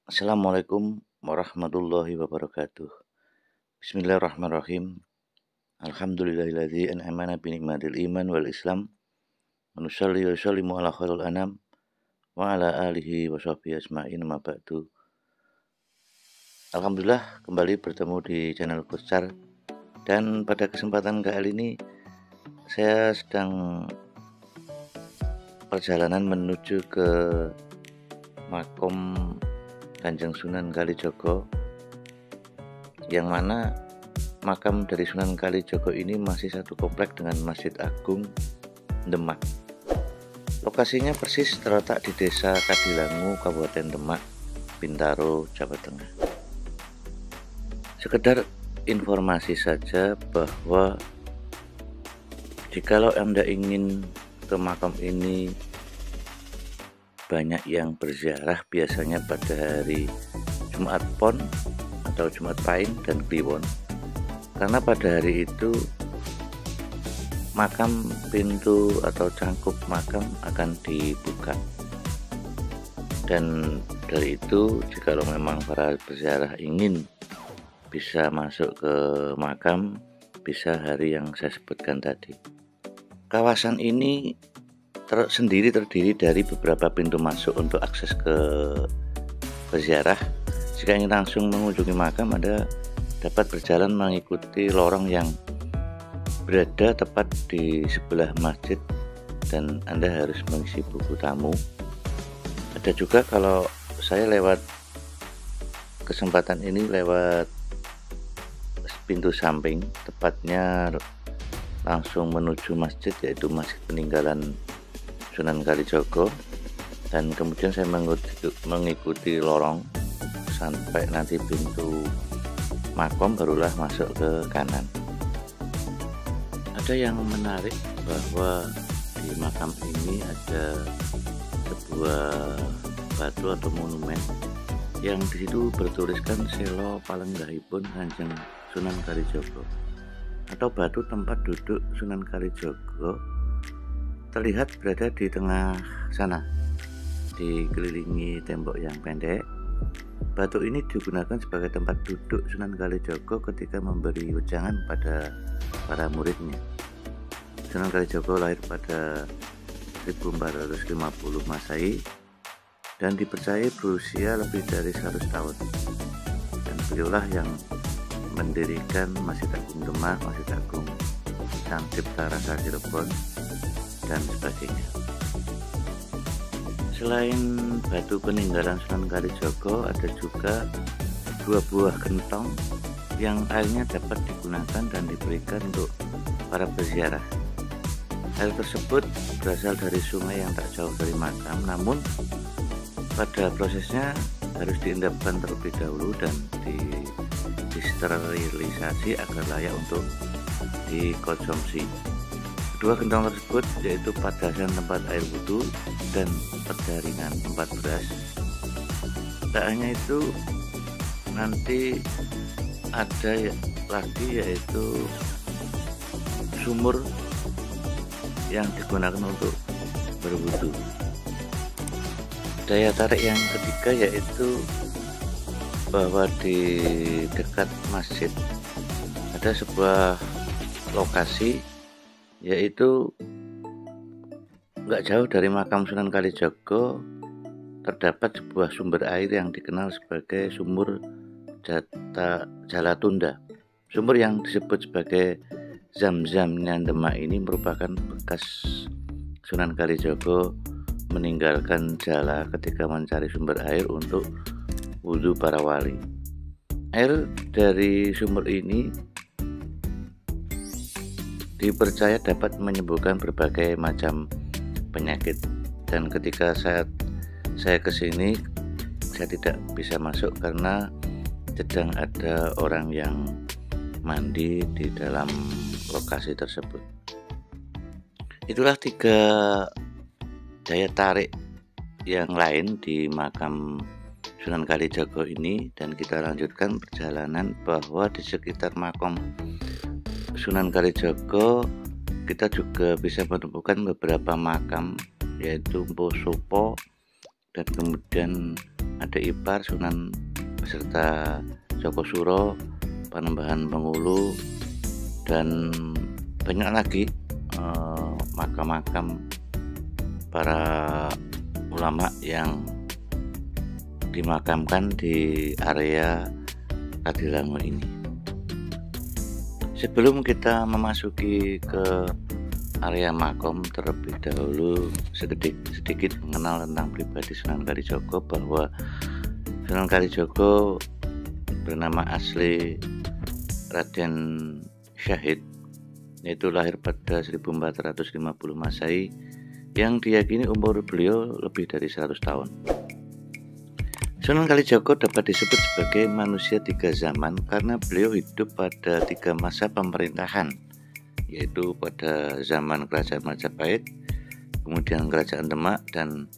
Assalamualaikum warahmatullahi wabarakatuh. Bismillahirrahmanirrahim. Alhamdulillahilladzi an'amana bi ni'matil iman wal islam. Wa nusalli wa nusallimu ala khairil anam wa ala alihi wa sahbihi ajmain ma ba'du. Alhamdulillah kembali bertemu di channel Besar, dan pada kesempatan kali ini saya sedang perjalanan menuju ke Makom Kanjeng Sunan Kalijaga, yang mana makam dari Sunan Kalijaga ini masih satu komplek dengan Masjid Agung Demak. Lokasinya persis terletak di Desa Kadilangu, Kabupaten Demak, Bintaro, Jawa Tengah. Sekedar informasi saja bahwa jikalau Anda ingin ke makam ini, banyak yang berziarah biasanya pada hari Jumat Pon atau Jumat Pahing dan Kliwon, karena pada hari itu makam, pintu atau cangkup makam akan dibuka. Dan dari itu, jikalau memang para berziarah ingin bisa masuk ke makam, bisa hari yang saya sebutkan tadi. Kawasan ini sendiri terdiri dari beberapa pintu masuk untuk akses ke peziarah. Jika ingin langsung mengunjungi makam, Anda dapat berjalan mengikuti lorong yang berada tepat di sebelah masjid, dan Anda harus mengisi buku tamu. Ada juga kalau saya lewat kesempatan ini lewat pintu samping, tepatnya langsung menuju masjid, yaitu masjid peninggalan Sunan Kalijaga, dan kemudian saya mengikuti lorong sampai nanti pintu makom, barulah masuk ke kanan. Ada yang menarik bahwa di makam ini ada sebuah batu atau monumen yang di situ bertuliskan Selo Palenggahipun Kanjeng Sunan Kalijaga, atau batu tempat duduk Sunan Kalijaga terlihat berada di tengah sana, dikelilingi tembok yang pendek. Batu ini digunakan sebagai tempat duduk Sunan Kalijaga ketika memberi wejangan pada para muridnya. Sunan Kalijaga lahir pada 1450 Masehi dan dipercaya berusia lebih dari 100 tahun. Dan beliaulah yang mendirikan Masjid Agung Demak, Masjid Agung Sang Cipta Rasa Cirebon, dan sebagainya. Selain batu peninggalan Sunan Kalijaga, ada juga 2 buah gentong yang airnya dapat digunakan dan diberikan untuk para peziarah. Air tersebut berasal dari sungai yang tak jauh dari makam, namun pada prosesnya harus diendapkan terlebih dahulu dan disterilisasi agar layak untuk dikonsumsi. Kedua gentong tersebut yaitu padasan tempat air wudhu dan pedaringan tempat beras. Tak hanya itu, nanti ada lagi yaitu sumur yang digunakan untuk berwudhu. Daya tarik yang ketiga yaitu bahwa di dekat masjid ada sebuah lokasi, yaitu nggak jauh dari makam Sunan Kalijaga terdapat sebuah sumber air yang dikenal sebagai sumur Jalatunda. Sumur yang disebut sebagai Zam-Zamnya Demak ini merupakan bekas Sunan Kalijaga meninggalkan jala ketika mencari sumber air untuk wudhu para wali. Air dari sumur ini dipercaya dapat menyembuhkan berbagai macam penyakit, dan ketika saya kesini, saya tidak bisa masuk karena sedang ada orang yang mandi di dalam lokasi tersebut. Itulah 3 daya tarik yang lain di makam Sunan Kalijaga ini, dan kita lanjutkan perjalanan bahwa di sekitar makam Sunan Kalijaga kita juga bisa menemukan beberapa makam, yaitu Mpo Supo dan kemudian adik ipar Sunan beserta Joko Suro, Panembahan Pengulu, dan banyak lagi makam-makam para ulama yang dimakamkan di area Kadilango ini. Sebelum kita memasuki ke area makam, terlebih dahulu sedikit mengenal tentang pribadi Sunan Kalijogo, bahwa Sunan Kalijogo bernama asli Raden Syahid, yaitu lahir pada 1450 Masehi, yang diyakini umur beliau lebih dari 100 tahun. Sunan Kalijogo dapat disebut sebagai manusia 3 zaman karena beliau hidup pada 3 masa pemerintahan, yaitu pada zaman Kerajaan Majapahit, kemudian Kerajaan Demak, dan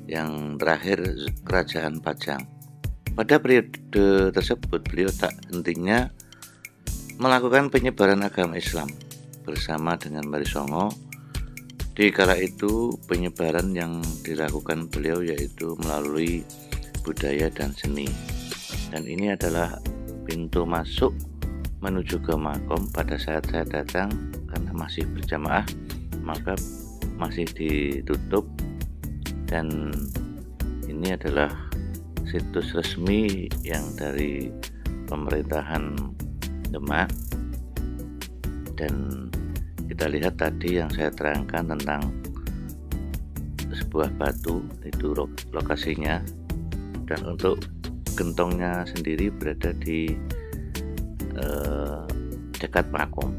yang terakhir Kerajaan Pajang. Pada periode tersebut beliau tak hentinya melakukan penyebaran agama Islam bersama dengan Wali Songo. Di kala itu penyebaran yang dilakukan beliau yaitu melalui budaya dan seni, dan ini adalah pintu masuk menuju ke makom. Pada saat saya datang, karena masih berjamaah, maka masih ditutup, dan ini adalah situs resmi yang dari pemerintahan Demak. Dan kita lihat tadi yang saya terangkan tentang sebuah batu, itu lokasinya, dan untuk gentongnya sendiri berada di dekat makom.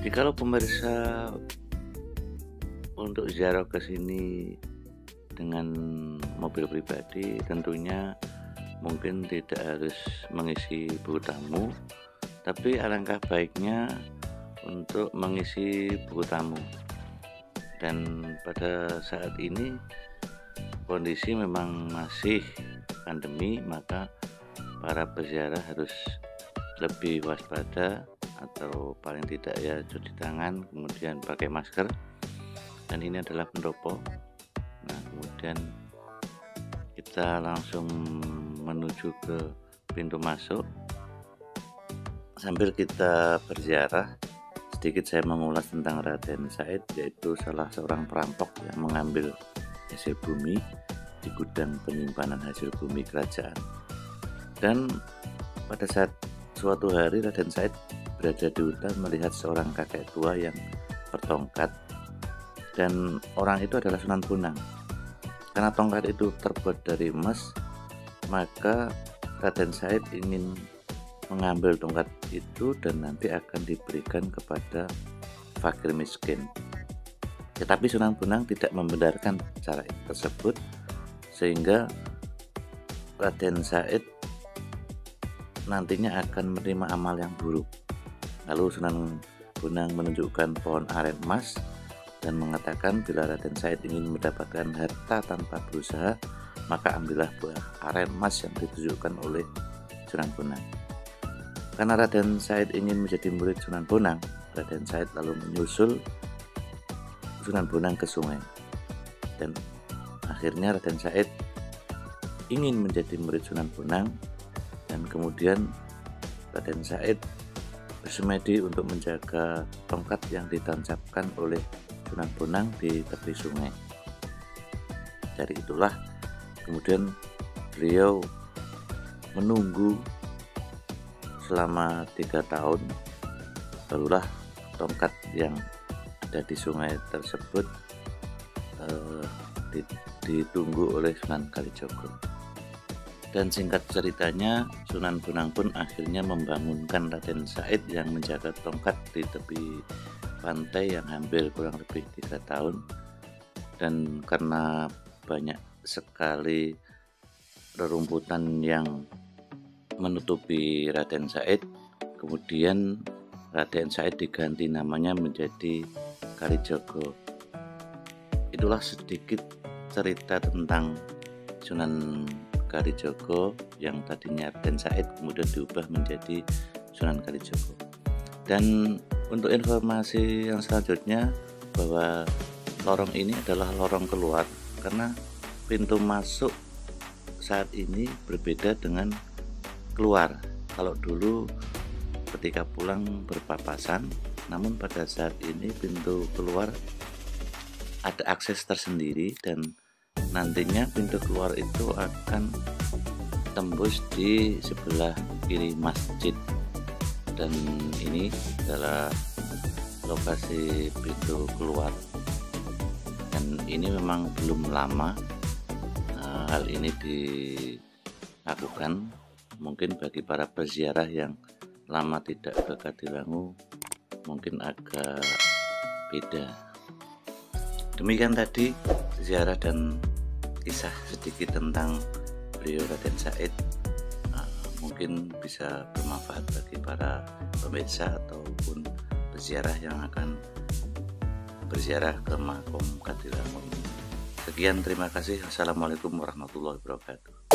Jikalau pemirsa untuk ziarah ke sini dengan mobil pribadi, tentunya mungkin tidak harus mengisi buku tamu, tapi alangkah baiknya untuk mengisi buku tamu. Dan pada saat ini kondisi memang masih pandemi, maka para peziarah harus lebih waspada, atau paling tidak ya cuci tangan, kemudian pakai masker. Dan ini adalah pendopo. Nah, kemudian kita langsung menuju ke pintu masuk. Sambil kita berziarah, sedikit saya mengulas tentang Raden Said, yaitu salah seorang perampok yang mengambil hasil bumi di gudang penyimpanan hasil bumi kerajaan. Dan pada saat suatu hari Raden Said berada di hutan melihat seorang kakek tua yang bertongkat, dan orang itu adalah Sunan Bonang. Karena tongkat itu terbuat dari emas, maka Raden Said ingin mengambil tongkat itu dan nanti akan diberikan kepada fakir miskin. Tetapi Sunan Bonang tidak membenarkan cara tersebut, sehingga Raden Said nantinya akan menerima amal yang buruk. Lalu Sunan Bonang menunjukkan pohon aren emas dan mengatakan, bila Raden Said ingin mendapatkan harta tanpa berusaha, maka ambillah buah aren emas yang ditunjukkan oleh Sunan Bonang. Karena Raden Said ingin menjadi murid Sunan Bonang, Raden Said lalu menyusul Sunan Bonang ke sungai. Dan akhirnya Raden Said ingin menjadi murid Sunan Bonang, dan kemudian Raden Said bersemedi untuk menjaga tongkat yang ditancapkan oleh Sunan Bonang di tepi sungai. Dari itulah kemudian beliau menunggu selama 3 tahun, barulah tongkat yang ada di sungai tersebut ditunggu oleh Sunan Kalijogo. Dan singkat ceritanya, Sunan Bonang pun akhirnya membangunkan Raden Said yang menjaga tongkat di tepi pantai yang hampir kurang lebih 3 tahun. Dan karena banyak sekali rerumputan yang menutupi Raden Said, kemudian Raden Said diganti namanya menjadi Kalijogo. Itulah sedikit cerita tentang Sunan Kalijogo yang tadinya Raden Said kemudian diubah menjadi Sunan Kalijogo. Dan untuk informasi yang selanjutnya, bahwa lorong ini adalah lorong keluar karena pintu masuk saat ini berbeda dengan keluar. Kalau dulu ketika pulang berpapasan, namun pada saat ini pintu keluar ada akses tersendiri dan nantinya pintu keluar itu akan tembus di sebelah kiri masjid. Dan ini adalah lokasi pintu keluar, dan ini memang belum lama hal ini dilakukan. Mungkin bagi para peziarah yang lama tidak ke Kadilangu mungkin agak beda. Demikian tadi ziarah dan kisah sedikit tentang beliau Raden Said. Mungkin bisa bermanfaat bagi para pemirsa ataupun peziarah yang akan berziarah ke Makom Kadilangu ini. Sekian, terima kasih. Assalamualaikum warahmatullahi wabarakatuh.